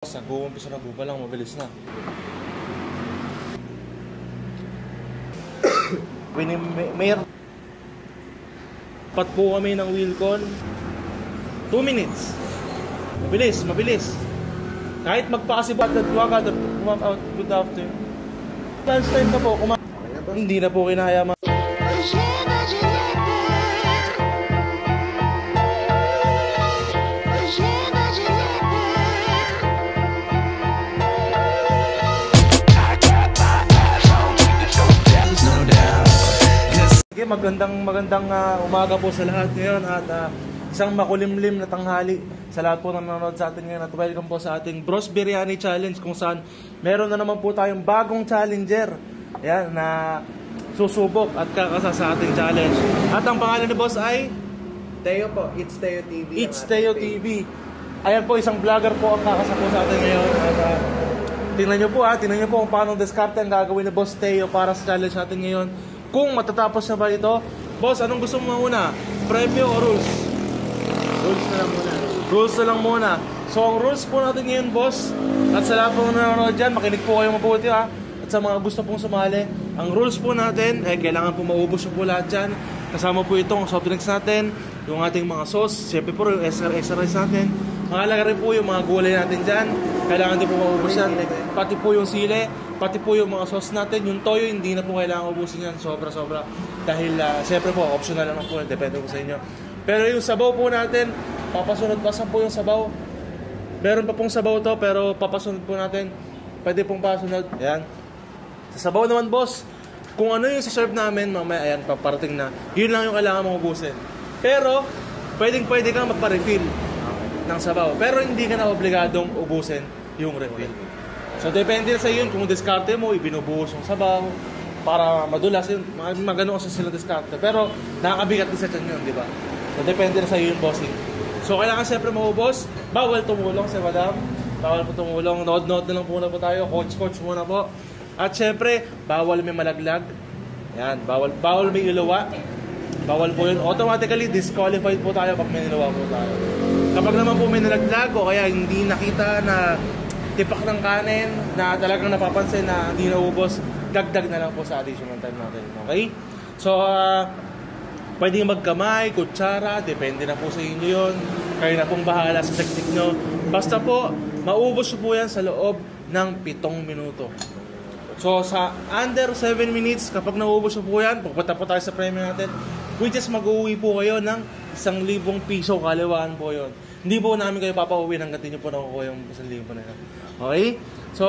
Nag-uumpisa na po pa lang, mabilis na. May pat po kami ng Wilcon 2 minutes. Mabilis, mabilis. Kahit magpakasibat at wag out good after. Lunch time na po, hindi na po kinaya. Magandang umaga po sa lahat ngayon at isang makulimlim na tanghali sa lahat po na nanonood sa atin ngayon at welcome po sa ating Bros Biryani Challenge kung saan meron na naman po tayong bagong challenger yan, na susubok at kakasa sa ating challenge. At ang pangalan ni Boss ay Teo po, It's Teo TV. It's Teo TV. Ayan po, isang vlogger po ang kakasa po sa atin ngayon at tingnan nyo po kung paano diskarte ang gagawin ni Boss Teo para sa challenge natin ngayon. Kung matatapos na ba ito, boss, anong gusto mo muna? Premyo o rules? Rules na lang muna. Rules na lang muna. So, ang rules po natin ngayon, boss, at sa lahat po nanonood dyan, makinig po kayo mabuti ha. At sa mga gusto pong sumali, ang rules po natin, kailangan po maubos po lahat dyan. Kasama po itong soft drinks natin, yung ating mga sauce, siyempre po yung extra rice natin. Mahalaga rin po yung mga gulay natin dyan. Kailangan din po maubos yan. Pati po yung sile, pati po yung mga sauce natin. Yung toyo, hindi na po kailangan ubusin yan. Sobra-sobra. Dahil, siyempre po, optional lang po. Depende po sa inyo. Pero yung sabaw po natin, papasunod pasan po yung sabaw. Meron pa pong sabaw to, pero papasunod po natin. Pwede pong pasunod. Ayan. Sa sabaw naman, boss, kung ano yung sa-serve namin, mamaya, ayan, paparating na. Yun lang yung kailangan mong ubusin. Pero, pwede kang magpa-refill ng sabaw. Pero hindi ka na obligadong ubusin yung refill. So, depende sa yun kung diskarte mo, ibinubuhos yung sabaw para madulas yun. Magano kasi sila diskarte. Pero, nakakabigat din sa tiyan yun, di ba? So, depende na sa yun, bossing. So, kailangan siyempre maubos. Bawal tumulong si madam. Bawal po tumulong. Nood-nood na lang muna po tayo. Coach muna po. At siyempre, bawal may malaglag. Yan, bawal may ilawa. Bawal po yun. Automatically, disqualified po tayo pag may nilawa po tayo. Kapag naman po may nalaglag o kaya hindi nakita na tipak ng kanin na talagang napapansin na hindi naubos, dagdag na lang po sa additional time natin. Okay? So, pwede magkamay, kutsara, depende na po sa inyo yun. Kayo na pong bahala sa teknik nyo. Basta po, maubos po yan sa loob ng 7 minuto. So, sa under 7 minutes, kapag naubos po yan, pupunta po tayo sa premium natin, which is mag-uwi po kayo ng 1,000 piso, kaliwaan po yun. Hindi po namin kayo papauwi hanggang hindi nyo po nakukuha yung 1,000 po na yun. Okay? So,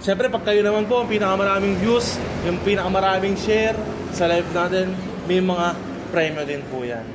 syempre, pag kayo naman po, ang pinakamaraming views, yung pinakamaraming share sa live natin, may mga premyo din po yan.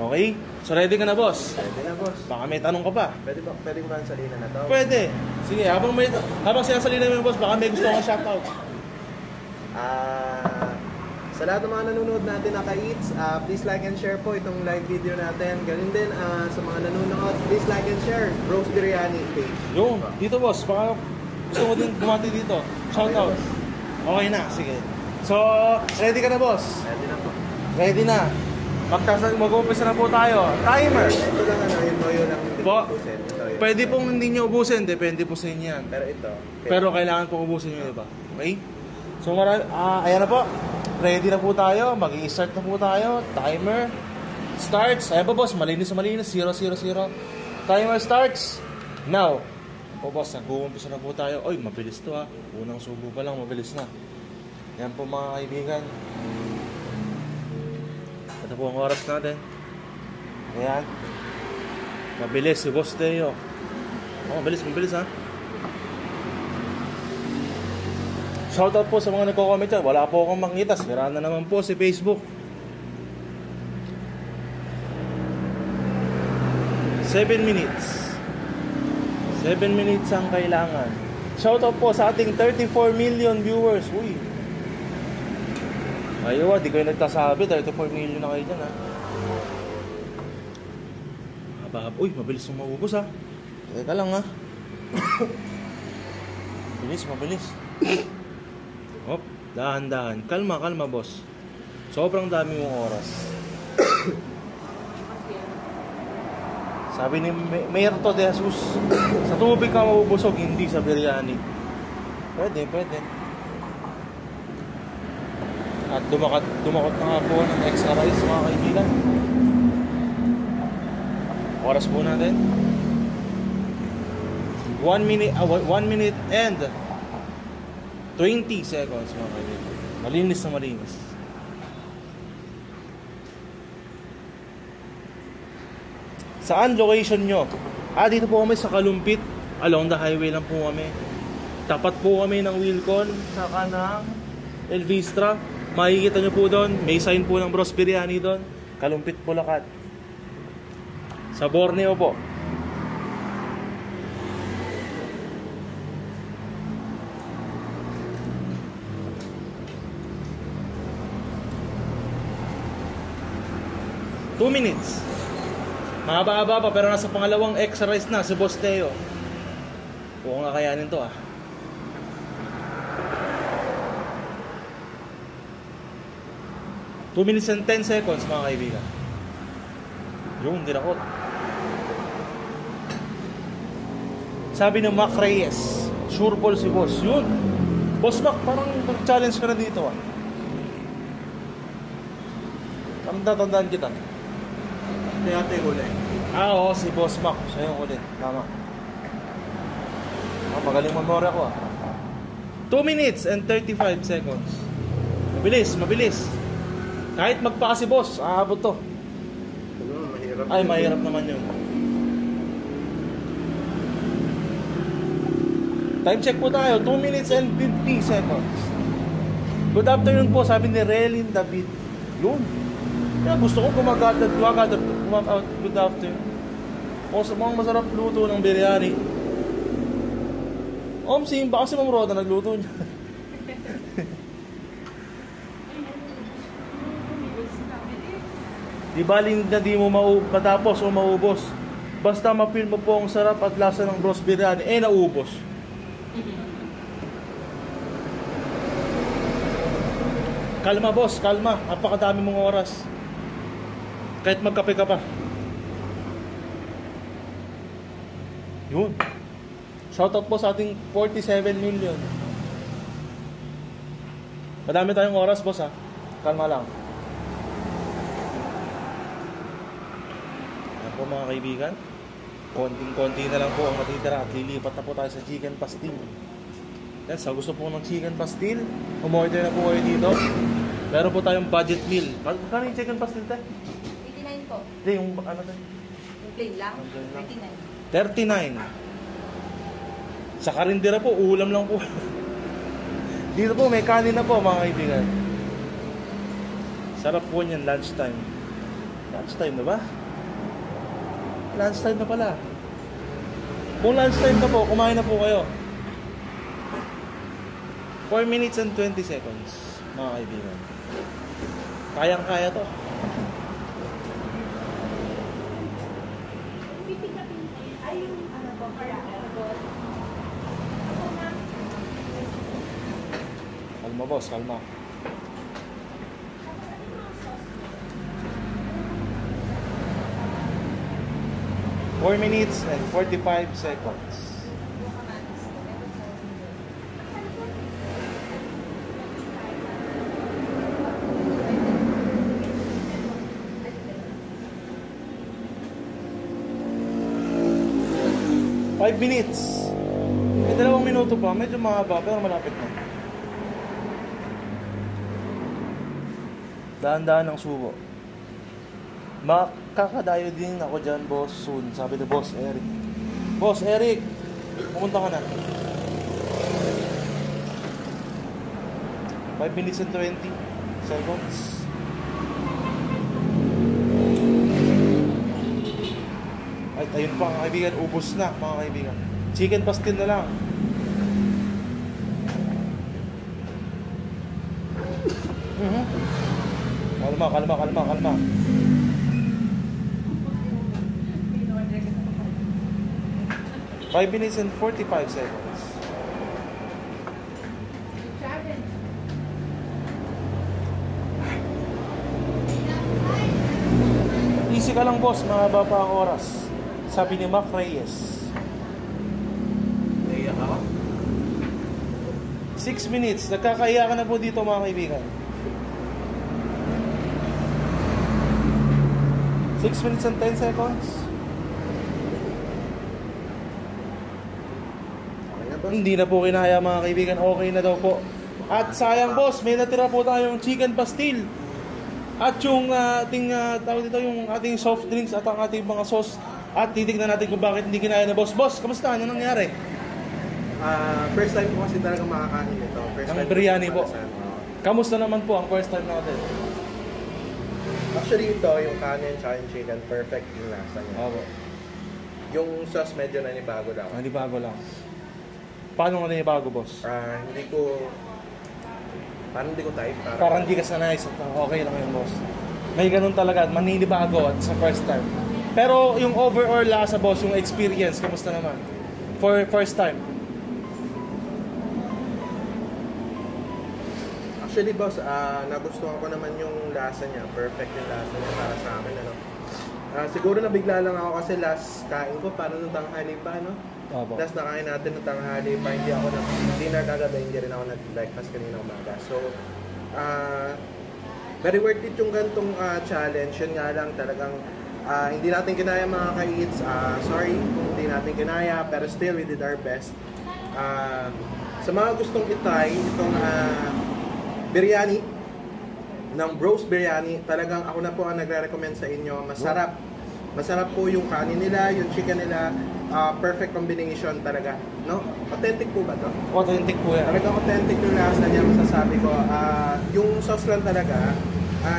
Okay? So, ready ka na, boss? Ready na, boss. Baka may tanong ka pa. Pwede ba ang salina na to? Pwede. Sige, habang sinasalina mo yung boss, baka may gusto kong shoutout. Sa lahat ng mga nanonood natin na ka-eats, please like and share po itong live video natin. Ganun din sa mga nanonood, please like and share Bros Biryani page. Yun, dito boss, baka gusto mo din bumati dito. Shoutout. Okay na, sige. So, ready ka na, boss? Ready na po. Ready na. Mag-umpisa na po tayo. Timer. Ito lang yung toyo lang hindi Po, ubusin. pwede pong hindi nyo ubusin, depende po sa inyo yan. Pero ito. Okay. Pero kailangan pong ubusin nyo, diba? Okay? So, ayan na po. Ready na po tayo. Mag-i-start na po tayo. Timer starts. Ayan po, boss. Malinis. 0-0-0. Timer starts now. Po, boss. Nag-uumpisa na po tayo. Oy, mabilis to ha. Unang subo pa lang, mabilis na. Yan po mga kaibigan. Ito po ang oras natin. Ayan. Mabilis si Boss Teo. Oh, mabilis ha. Shoutout po sa mga nagko-comment dyan. Wala po akong makita. Sira na naman po si Facebook. 7 minutes. 7 minutes ang kailangan. Shoutout po sa ating 34 million viewers. Uy. Ayaw, di kayo nagtasabi. 34 million na kayo dyan ha. Uy, mabilis yung maubos ha. Teka lang ha. Mabilis. Hop, dahan-dahan. Kalma, boss. Sobrang dami mong oras. Sabi ni Mayorto de Jesus, sa tubig ka mabubusog, hindi sa biryani. Pwede, pwede. At dumakot na nga po ng extra rice mga kaibigan. Oras po natin 1 minute and 20 seconds mga kaibigan. Malinis na malinis. Saan location nyo? Dito po kami sa Kalumpit. Along the highway lang po kami. Tapat po kami ng Wilcon, saka ng El Vistra. Makikita nyo po doon, may sign po ng Bros Biryani doon. Kalumpit, Bulacan. Sa Borneo po. Two minutes. Mahaba-haba pa pero nasa pangalawang extra rice na si Boss Teo. Oo nga kayanin to 2 minutes and 10 seconds mga kaibigan. Yung dinakot. Sabi ng Mac Reyes, sure ball si Boss. Yun. Boss Mac, parang nag-challenge ka na dito Tandaan kita. Kaya ate huli. Oo, si Boss Mac. Siya yung ulit. Tama. Magaling memorya ko 2 minutes and 35 seconds. Mabilis, mabilis. Kahit magpaka si Boss, aabot to. Mahirap. Ay, mahirap naman yun. Time check po tayo, 2 minutes and 50 seconds. Good afternoon po, sabi ni Relin David. Yun. Kaya gusto ko gumagada, good afternoon. O sa mga masarap luto ng biryani. Omsim, baka si Ma'am Roda nagluto niya. Di baling na di mo matapos o maubos. Basta mapil mo po ang sarap at lasa ng Bros Biryani, naubos. Kalma boss, kalma. Napakadami mong oras. Kahit magkape ka pa. Yun. Shoutout po sa ating 47 million. Madami tayong oras boss Kalma lang. Po mga kaibigan, konting-konti na lang po ang matitira at lilipat na po tayo sa chicken pastil. Yan, sa gusto po ng chicken pastil, umorder na po kayo dito. Meron po tayong budget meal. Magkano yung chicken pastil tayo? 89 po. Hindi, yung ano tayo? Yung plain lang? 39. Sa karindera po, ulam lang po. Dito po, may kanin na po mga kaibigan. Sarap po niyan, lunchtime. Lunchtime na ba? Lunchtime na pala. Kung lunchtime na po, kumain na po kayo. 4 minutes and 20 seconds, mga kaibigan. Kayang-kaya to. Kalma boss, kalma. Four minutes and 45 seconds. Five minutes. May 2 minuto pa. Medyo mahaba pero malapit na. Dahan-dahan ang subo. Makakadayo din ako dyan, boss, soon. Sabi ni Boss Eric. Boss Eric, pumunta ka na. 5 minutes and 20 seconds. Ay, ayun pa mga kaibigan, ubos na mga kaibigan. Chicken pastil na lang. Kalma. 5 minutes and 45 seconds. Easy ka lang boss, mahaba pa ang oras. Sabi ni Mac Reyes. Naiyak ako. 6 minutes. Nagkakaiya ka na po dito mga kaibigan. 6 minutes and 10 seconds. Okay na, boss. Hindi na po kinaya mga kaibigan. Okay na daw po. At sayang boss, may natira po tayong chicken pastil. At yung tawag dito, yung ating soft drinks at ang ating mga sauce. At titignan natin kung bakit hindi kinaya na boss. Boss, kamusta? Ano nangyari? First time ko kasi talaga makakain ito. First Ang time biryani ko po. Kamusta naman po ang first time natin? Actually ito, yung kanin tsaka yung chicken, perfect yung lasa niya. Opo. Yung sauce medyo nanibago lang. Hindi bago lang. Paano nga na bago boss? Parang hindi ko type. Parang hindi ka sanay. Okay lang yun boss. May ganun talaga. Maninibago at sa first time. Pero yung overall lasa boss, yung experience, kamusta naman? For first time? Actually boss, nagustuhan ko naman yung lasa niya. Perfect yung lasa niya para sa akin. Ano? Siguro nabigla lang ako kasi last kain ko, parang nung tanghali pa. No? Opo. Last nakain natin nung tanghali pa, hindi ako nag-dinner kagabi, hindi rin ako nag-breakfast kanina umaga. So, very worth it yung gantong challenge. Yun nga lang talagang hindi natin kinaya mga ka-eats. Sorry kung hindi natin kinaya, pero still we did our best. Sa mga gustong itry, itong biryani ng Bros Biryani, talagang ako na po ang nagre-recommend sa inyo. Masarap. Masarap po yung kanin nila, yung chicken nila. Perfect combination talaga. No? Authentic po ba to? Authentic po yan. Talagang authentic yung lasa niya, masasabi ko. Yung sauce lang talaga,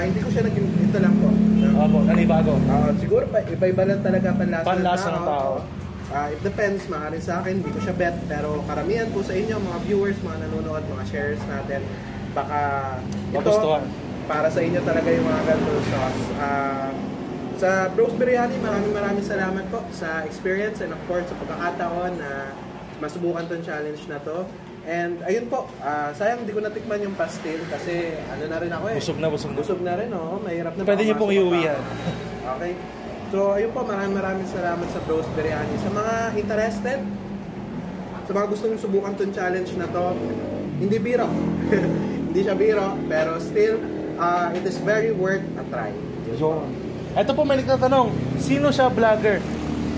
hindi ko siya naging, ito lang po. No? Opo, nanibago. Siguro iba-iba lang talaga Panlasa ng tao. It depends, maaaring sa akin, hindi ko siya bet. Pero karamihan po sa inyo, mga viewers, mga nanonood, mga shares natin, baka Magustuhan. para sa inyo talaga yung mga ganitong sauce. Sa Bros Biryani, maraming salamat po sa experience and of course sa pagkakataon na masubukan tong challenge na to. And ayun po, sayang hindi ko natikman yung pastil kasi ano na rin ako eh. Busog na. Busog na rin, oh. Mahirap na. Pwede niyo pong iuwi yan. Okay. So ayun po, maraming salamat sa Bros Biryani. Sa mga interested, sa mga gustong subukan tong challenge na to, hindi biro. Hindi siya biro, pero still, it is very worth a try. So, ito po may nagtatanong, sino siya vlogger?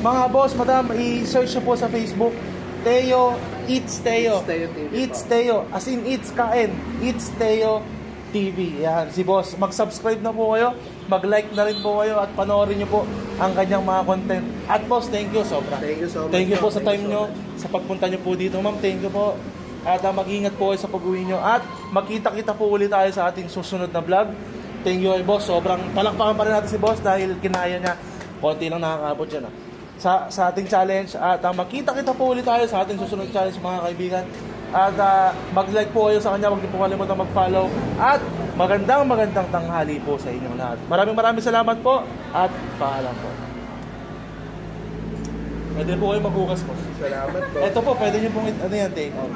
Mga boss, madam, i-search nyo po sa Facebook, Teo, Eats Teo. Eats Teo. As in, Eats kain. Eats Teo TV. Yan, si boss. Mag-subscribe na po kayo, mag-like na rin po kayo, at panoorin nyo po ang kanyang mga content. At boss, thank you sobra. Thank you so much. Thank you po sa time nyo, sa pagpunta nyo po dito. Ma'am, thank you po. At mag-ingat po kayo sa pag-uwi nyo. At magkita-kita po ulit tayo sa ating susunod na vlog. Thank you kay boss. Sobrang palakpakan pa rin natin si boss dahil kinaya niya. Konti lang nakakabot yan. Sa ating challenge. At magkita-kita po ulit tayo sa ating susunod challenge mga kaibigan. At mag-like po kayo sa kanya. Huwag niyo po kalimutan mag-follow. At magandang tanghali po sa inyong lahat. Maraming salamat po. At paalam po. Pwede po kayo maghugas po. Salamat po. Ito po, pwede niyo pong take out.